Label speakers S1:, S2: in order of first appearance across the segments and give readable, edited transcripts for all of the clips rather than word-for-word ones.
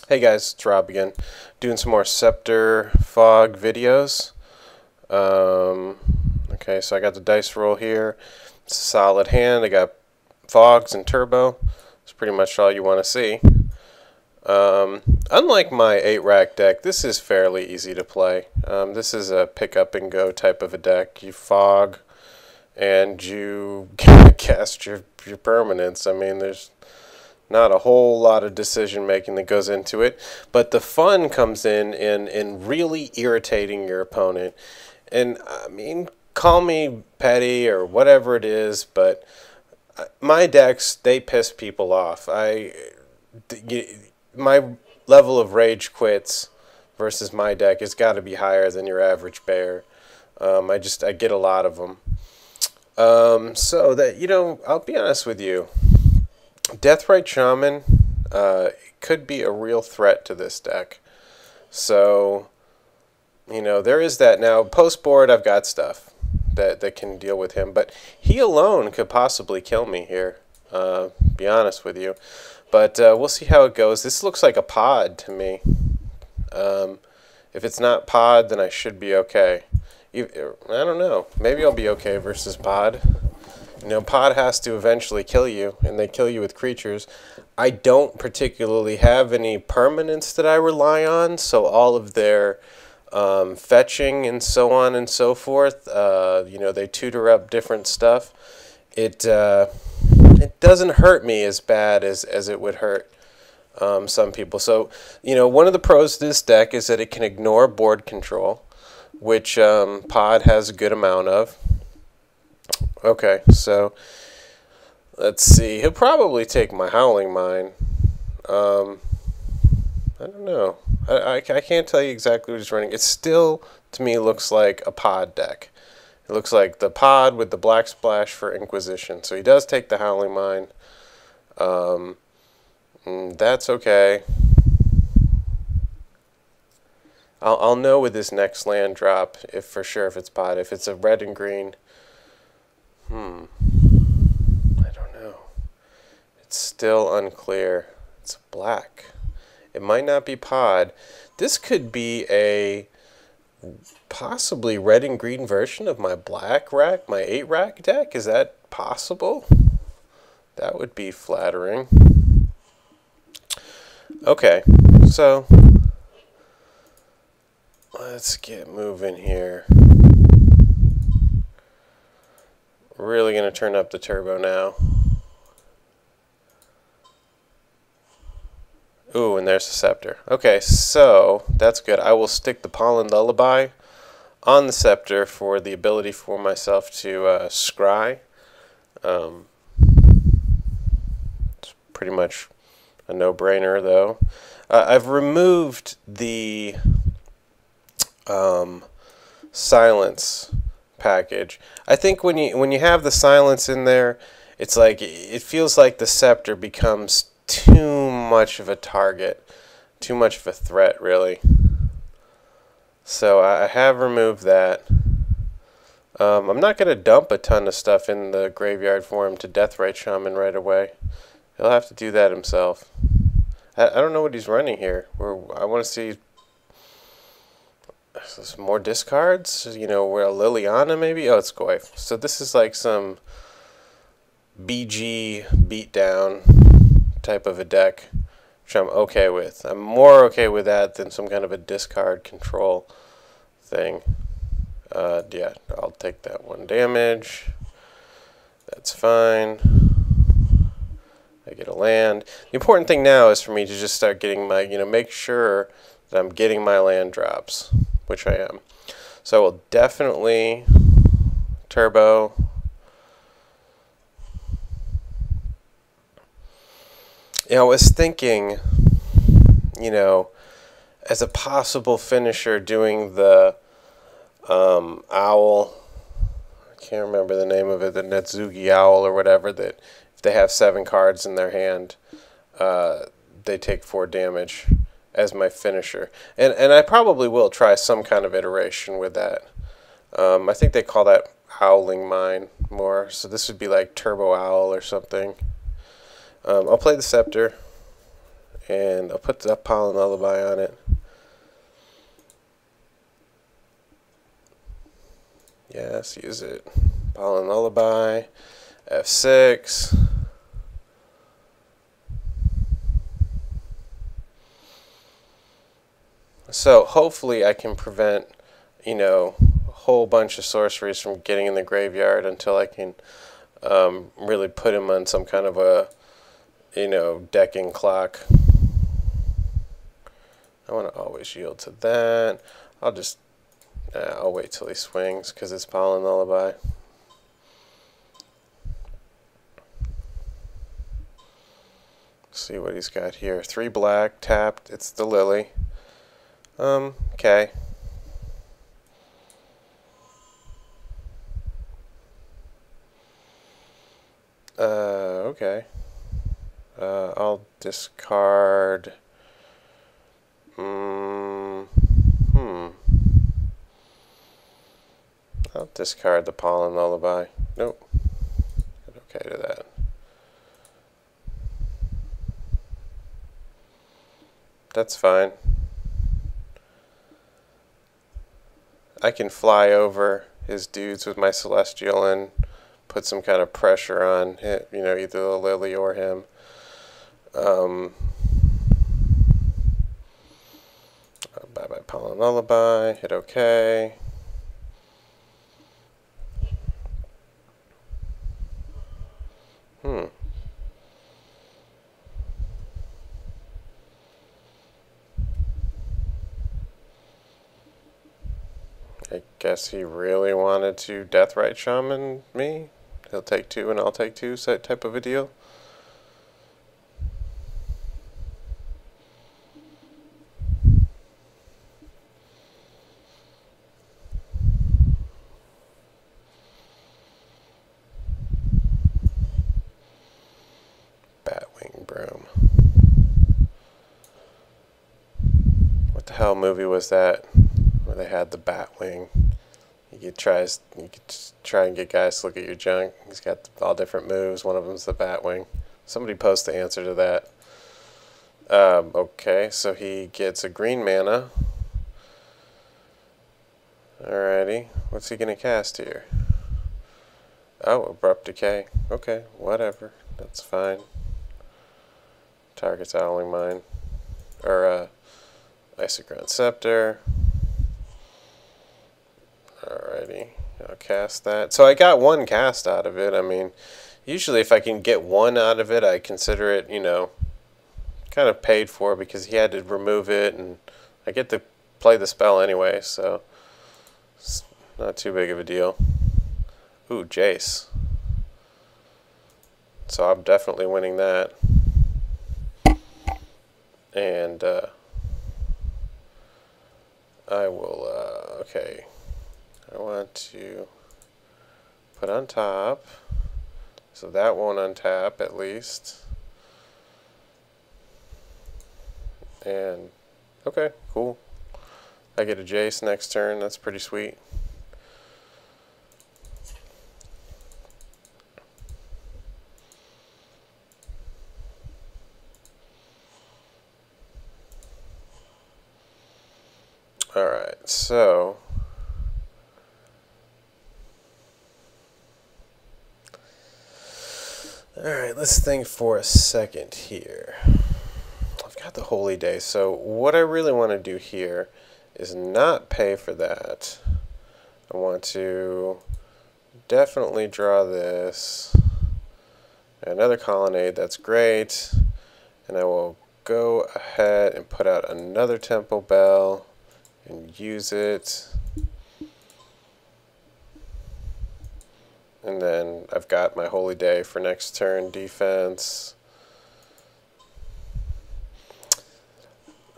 S1: Hey guys, it's Rob again, doing some more ScepterFog videos. Okay, so I got the dice roll here. It's a solid hand. I got fogs and turbo. That's pretty much all you want to see. Unlike my 8-rack deck, this is fairly easy to play. This is a pick up and go type of a deck. You fog and you cast your permanents. I mean, there's not a whole lot of decision making that goes into it, but the fun comes in really irritating your opponent. And I mean, call me petty or whatever it is, but my decks, they piss people off. My level of rage quits versus my deck has got to be higher than your average bear. I get a lot of them. So that, I'll be honest with you. Deathrite Shaman could be a real threat to this deck. So, there is that. Now, post-board, I've got stuff that can deal with him. But he alone could possibly kill me here, be honest with you. But we'll see how it goes. This looks like a pod to me. If it's not pod, then I should be okay. I don't know. Maybe I'll be okay versus pod. Pod has to eventually kill you, and they kill you with creatures. I don't particularly have any permanents that I rely on, so all of their fetching and so on and so forth, they tutor up different stuff. It doesn't hurt me as bad as it would hurt some people. So, one of the pros to this deck is that it can ignore board control, which Pod has a good amount of. Okay, so let's see. He'll probably take my Howling Mine. I don't know. I can't tell you exactly what he's running. It still, to me, looks like a pod deck. It looks like the pod with the black splash for Inquisition. So he does take the Howling Mine. That's okay. I'll know with this next land drop if for sure if it's pod. If it's a red and green, I don't know. It's still unclear. It's black. It might not be pod. This could be a possibly red and green version of my black rack, my 8-rack deck. Is that possible? That would be flattering. Okay, so let's get moving here. Really going to turn up the turbo now. Ooh, and there's the Scepter. Okay, so that's good. I will stick the Pollen Lullaby on the Scepter for the ability for myself to scry. It's pretty much a no-brainer, though. I've removed the silence package. I think when you have the silence in there, it's like it feels like the Scepter becomes too much of a target, too much of a threat, really. So I have removed that. I'm not going to dump a ton of stuff in the graveyard for him to Deathrite Shaman right away. He'll have to do that himself. I don't know what he's running here. I want to see some more discards, where a Liliana maybe? Oh, it's Goyf. So this is like some BG beatdown type of a deck, which I'm okay with. I'm more okay with that than some kind of a discard control thing. Yeah, I'll take that 1 damage. That's fine. I get a land. The important thing now is for me to just start getting my, make sure that I'm getting my land drops, which I am. So I will definitely turbo. I was thinking, as a possible finisher doing the owl, I can't remember the name of it, the Netsugi owl or whatever, that if they have 7 cards in their hand, they take 4 damage as my finisher. And I probably will try some kind of iteration with that. I think they call that Howling Mine more, so this would be like Turbo Owl or something. I'll play the Scepter, and I'll put the Pollen Lullaby on it. Yes, use it. Pollen Lullaby, F6. So hopefully I can prevent, you know, a whole bunch of sorceries from getting in the graveyard until I can really put him on some kind of a, you know, decking clock. I want to always yield to that. I'll wait till he swings because it's Pollen Lullaby. See what he's got here. 3 black, tapped. It's the Lily. Okay. Okay. I'll discard. I'll discard the Pollen Lullaby. Nope. Okay to that. That's fine. I can fly over his dudes with my Celestial and put some kind of pressure on him, you know, either the Lily or him. Bye-bye Pollen Lullaby, hit OK. I guess he really wanted to Deathrite Shaman me. He'll take 2 and I'll take 2 type of a deal. Batwing Broom. What the hell movie was that? Where they had the Batwing. You could try and get guys to look at your junk. He's got all different moves. One of them's the Batwing. Somebody post the answer to that. Okay, so he gets a green mana. Alrighty, what's he gonna cast here? Oh, Abrupt Decay. Okay, whatever. That's fine. Target's Owling Mine. Or, Isochron Scepter. Alrighty, I'll cast that. So I got 1 cast out of it. I mean, usually if I can get 1 out of it, I consider it, you know, kind of paid for because he had to remove it, and I get to play the spell anyway, so it's not too big of a deal. Ooh, Jace. So I'm definitely winning that. And I will, okay. I want to put on top, so that won't untap at least. And, okay, cool. I get a Jace next turn, that's pretty sweet. Alright, so alright, let's think for a second here. I've got the Holy Day, so what I really want to do here is not pay for that. I want to definitely draw this. Another Colonnade, that's great. And I will go ahead and put out another Temple Bell and use it. And then I've got my Holy Day for next turn defense.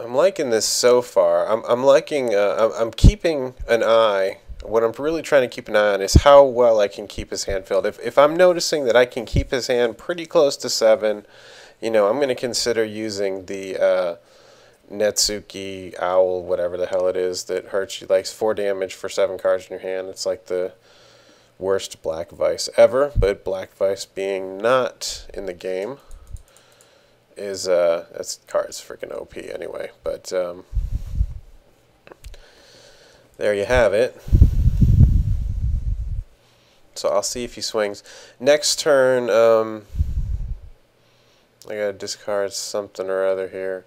S1: I'm liking this so far. I'm liking. I'm keeping an eye. What I'm really trying to keep an eye on is how well I can keep his hand filled. If I'm noticing that I can keep his hand pretty close to 7, you know, I'm going to consider using the Netsuki Owl, whatever the hell it is, that hurts you like 4 damage for 7 cards in your hand. It's like the worst Black Vice ever, but Black Vice being not in the game is that card's freaking OP anyway. But there you have it. So I'll see if he swings. Next turn, I gotta discard something or other here.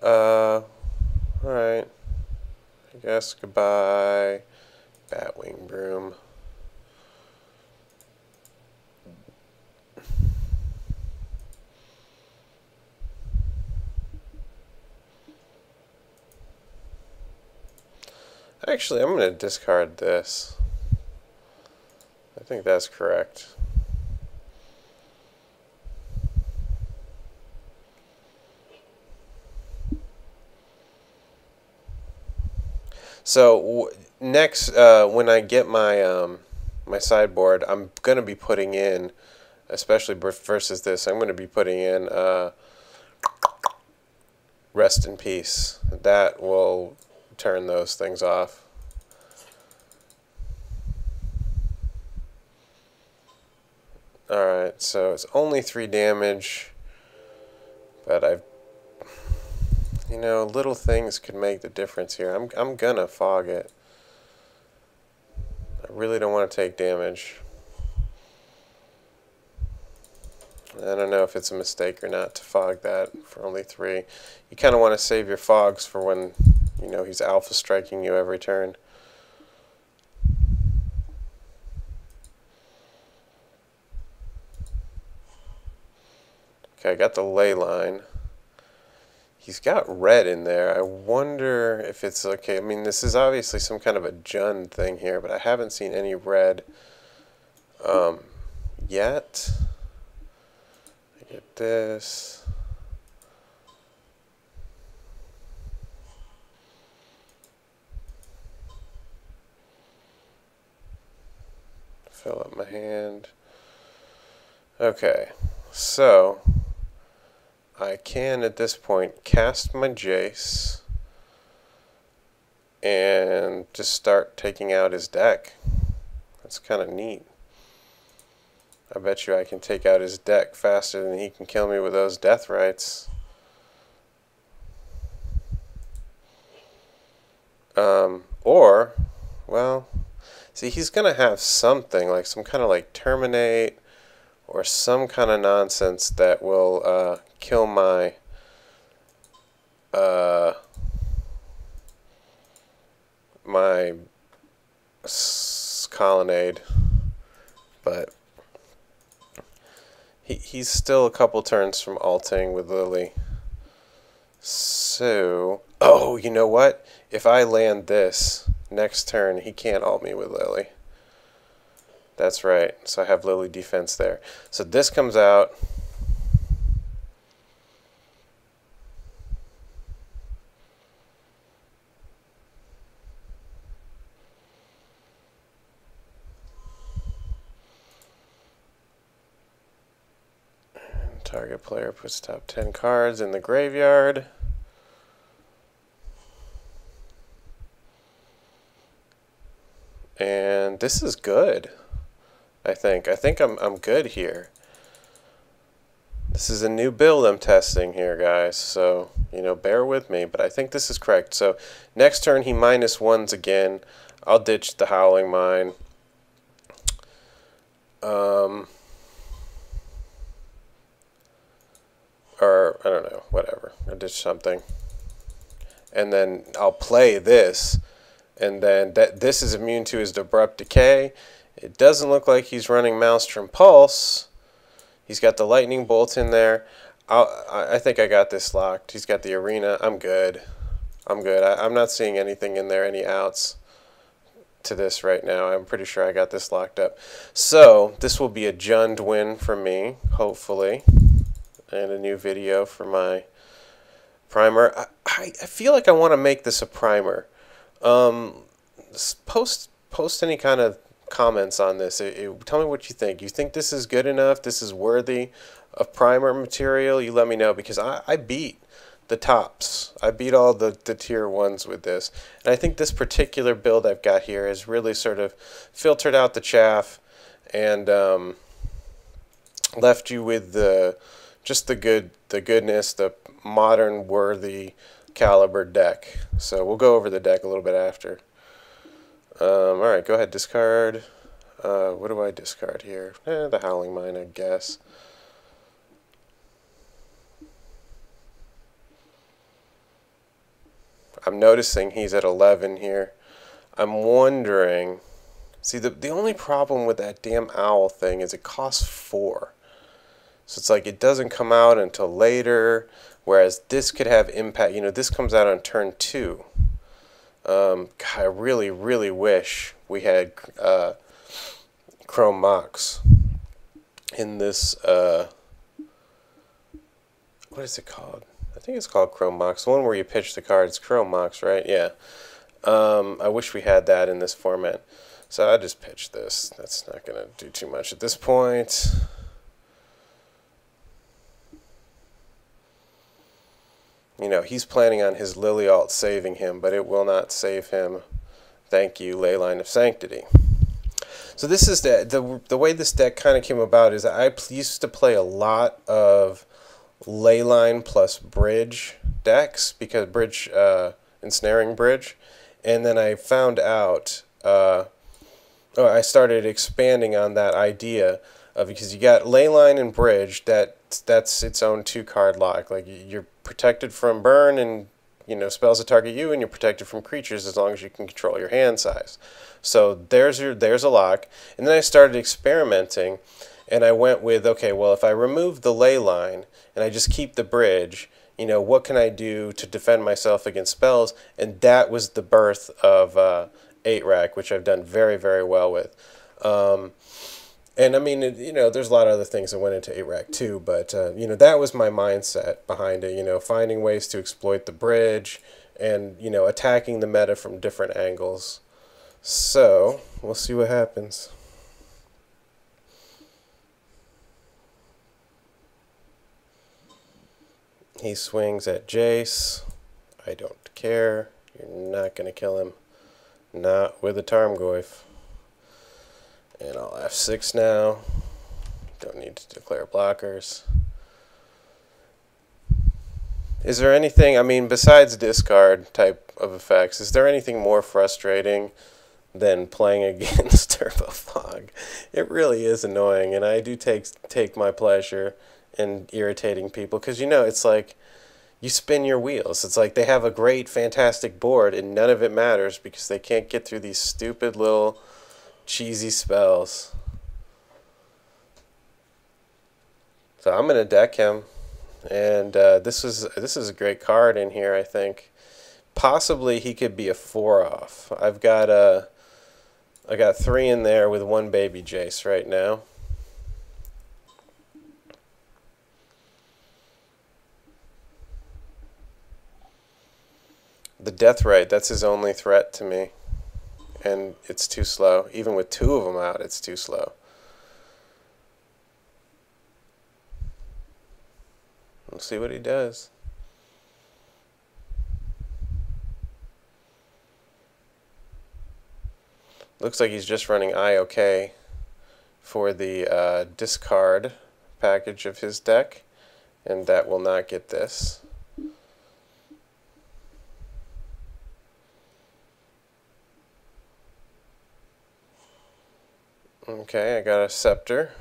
S1: Alright. I guess goodbye, Batwing Broom. Actually, I'm going to discard this. I think that's correct. So next, when I get my my sideboard, I'm going to be putting in, especially versus this, I'm going to be putting in Rest in Peace. That will turn those things off. Alright, so it's only 3 damage, but I've, you know, little things could make the difference here. I'm gonna fog it. I really don't want to take damage. I don't know if it's a mistake or not to fog that for only 3. You kind of want to save your fogs for when, you know, he's alpha striking you every turn. Okay, I got the ley line. He's got red in there. I wonder if it's okay. I mean, this is obviously some kind of a Jund thing here, but I haven't seen any red yet. I get this. Fill up my hand. Okay, so I can at this point cast my Jace and just start taking out his deck. That's kind of neat. I bet you I can take out his deck faster than he can kill me with those death rights. Or, well, see, he's going to have something, like some kind of like terminate or some kind of nonsense that will kill my my colonnade. But he's still a couple turns from alting with Lily. So, oh, you know what? If I land this next turn, he can't ult me with Lily. That's right. So I have Lily defense there. So this comes out. And target player puts top 10 cards in the graveyard. And this is good. I think I'm good here. This is a new build I'm testing here, guys, so, you know, bear with me, but I think this is correct. So next turn he -1s again. I'll ditch the Howling Mine. Or I don't know, whatever. I'll ditch something. And then I'll play this, and then this is immune to his Abrupt Decay. It doesn't look like he's running Maelstrom Pulse. He's got the Lightning Bolt in there. I think I got this locked. He's got the Arena. I'm good. I'm good. I'm not seeing anything in there, any outs to this right now. I'm pretty sure I got this locked up. So this will be a Jund win for me, hopefully, and a new video for my primer. I feel like I want to make this a primer. Post any kind of comments on this. Tell me what you think. You think this is good enough? This is worthy of primer material? You let me know, because I beat the tops. I beat all the tier 1s with this. And I think this particular build I've got here has really sort of filtered out the chaff and left you with the just the goodness, the modern worthy caliber deck. So we'll go over the deck a little bit after. Alright, go ahead, discard. What do I discard here? The Howling Mine, I guess. I'm noticing he's at 11 here. I'm wondering... See, the only problem with that damn owl thing is it costs 4. So it's like it doesn't come out until later, whereas this could have impact. You know, this comes out on turn 2. God, I really, really wish we had Chrome Mox in this... what is it called? I think it's called Chrome Mox. The one where you pitch the cards. Chrome Mox, right? Yeah. I wish we had that in this format. So I just pitched this. That's not going to do too much at this point. You know, he's planning on his Lily Alt saving him, but it will not save him. Thank you, Leyline of Sanctity. So this is the way this deck kind of came about is I used to play a lot of Leyline plus Bridge decks, because Bridge, Ensnaring Bridge, and then I found out... I started expanding on that idea of, because you got Leyline and Bridge, that's its own 2-card lock. Like, you're protected from burn and, you know, spells that target you, and you're protected from creatures as long as you can control your hand size. So there's a lock. And then I started experimenting, and I went with, okay, well, if I remove the Leyline and I just keep the Bridge, you know, what can I do to defend myself against spells? And that was the birth of 8-Rack, which I've done very, very well with. And I mean, you know, there's a lot of other things that went into 8-Rack too, but, you know, that was my mindset behind it, you know, finding ways to exploit the Bridge and, you know, attacking the meta from different angles. So, we'll see what happens. He swings at Jace. I don't care. You're not going to kill him. Not with a Tarmogoyf. And I'll F6 now. Don't need to declare blockers. Is there anything, I mean, besides discard type of effects, is there anything more frustrating than playing against ScepterFog? It really is annoying, and I do take my pleasure in irritating people, because, you know, it's like, you spin your wheels. It's like they have a great, fantastic board, and none of it matters because they can't get through these stupid little cheesy spells. So I'm gonna deck him, and this is a great card in here. I think possibly he could be a 4-off. I got 3 in there with 1 baby Jace right now. The Deathrite, that's his only threat to me. And it's too slow. Even with 2 of them out, it's too slow. We'll see what he does. Looks like he's just running IOK for the discard package of his deck. And that will not get this. Okay, I got a Scepter.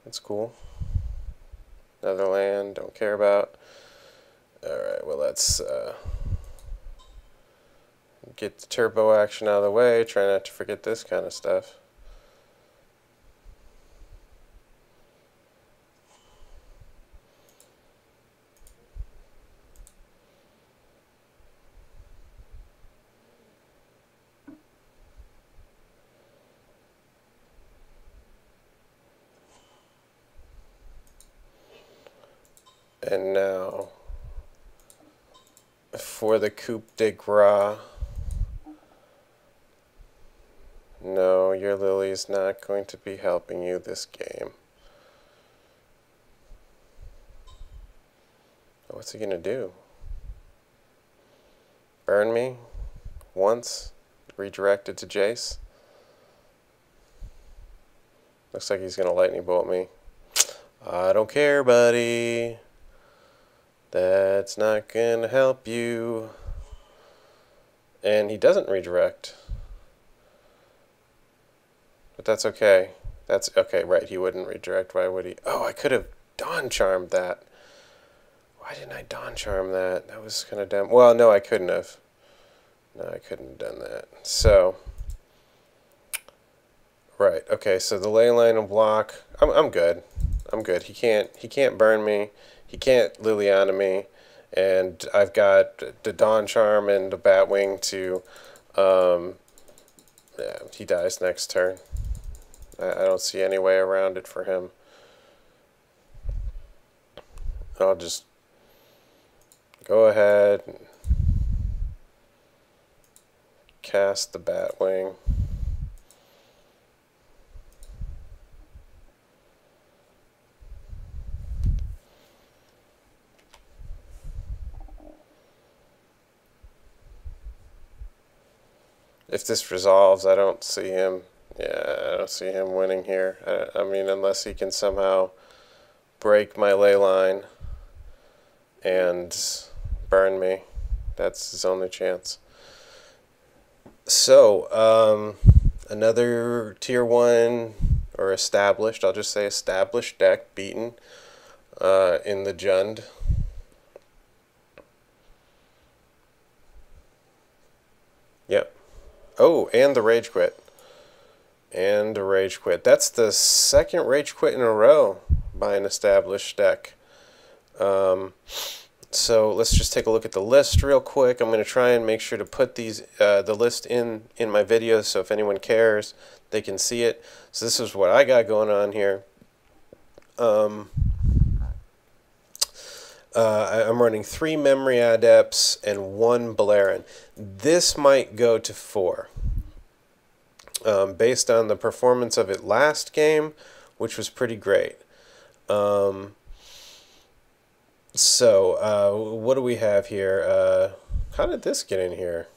S1: That's cool. Another land, don't care about. Alright, well, let's get the turbo action out of the way. Try not to forget this kind of stuff. And now, for the coup de grace, no, your Lily's not going to be helping you this game. What's he going to do? Burn me? Once? Redirected to Jace? Looks like he's going to lightning bolt me. I don't care, buddy. That's not gonna help you. And he doesn't redirect. But that's okay. That's okay, right, he wouldn't redirect. Why would he? Oh, I could have Dawn Charmed that. Why didn't I Dawn Charm that? That was kind of dumb. Well, no, I couldn't have. No, I couldn't have done that. So, right, okay, so the ley line will block. I'm good. I'm good. He can't burn me. He can't Liliana me. And I've got the Dawn Charm and the Batwing to, yeah, he dies next turn. I don't see any way around it for him. I'll just go ahead and cast the Batwing. If this resolves, I don't see him. Yeah, I don't see him winning here. I mean, unless he can somehow break my ley line and burn me. That's his only chance. So, another tier 1 or established, I'll just say established deck beaten in the Jund. Yep. Oh, and the Rage Quit. And a Rage Quit. That's the second Rage Quit in a row by an established deck. So let's just take a look at the list real quick. I'm going to try and make sure to put these the list in my videos, so if anyone cares, they can see it. So this is what I got going on here. I'm running 3 Memory Adepts and 1 Beleren. This might go to 4. Based on the performance of it last game, which was pretty great. So, what do we have here? How did this get in here?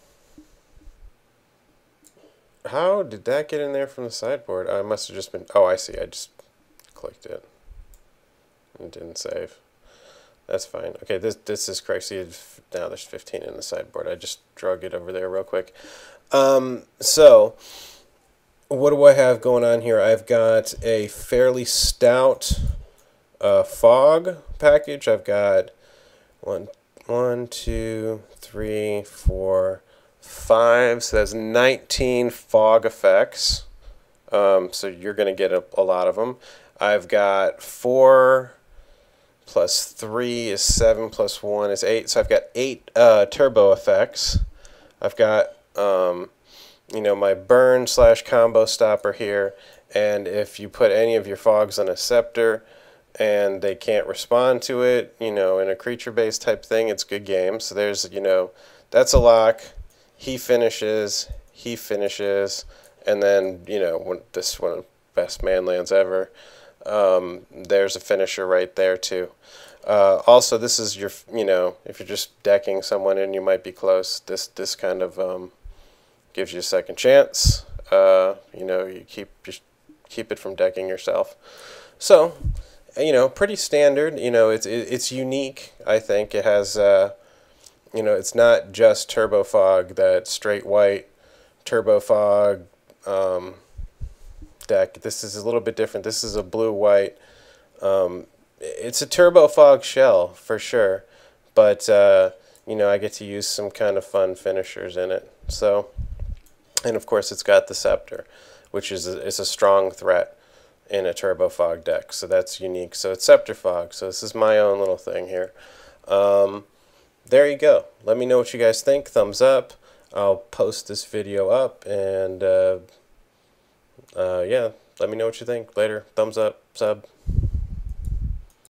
S1: How did that get in there from the sideboard? I must have just been... Oh, I see. I just clicked it. It didn't save. That's fine. Okay, this is correct. See, now there's 15 in the sideboard. I just drug it over there real quick. So... what do I have going on here? I've got a fairly stout fog package. I've got 1, 2, 3, 4, 5. So that's 19 fog effects. So you're going to get a lot of them. I've got 4 plus 3 is 7 plus 1 is 8. So I've got 8 turbo effects. I've got... you know, my burn / combo stopper here, and if you put any of your fogs on a scepter and they can't respond to it, you know, in a creature-based type thing, it's good game. So there's, you know, that's a lock. He finishes, and then, you know, this is one of the best man lands ever. There's a finisher right there too. Also, this is your, you know, if you're just decking someone and you might be close, this kind of gives you a second chance. You know, you keep it from decking yourself. So, you know, pretty standard. You know, it's unique. I think it has. You know, it's not just Turbo Fog, that straight white Turbo Fog deck. This is a little bit different. This is a blue white. It's a Turbo Fog shell for sure, but you know, I get to use some kind of fun finishers in it. So. And of course, it's got the Scepter, which is a strong threat in a Turbo Fog deck. So that's unique. So it's ScepterFog. So this is my own little thing here. There you go. Let me know what you guys think. Thumbs up. I'll post this video up. And yeah, let me know what you think. Later. Thumbs up. Sub.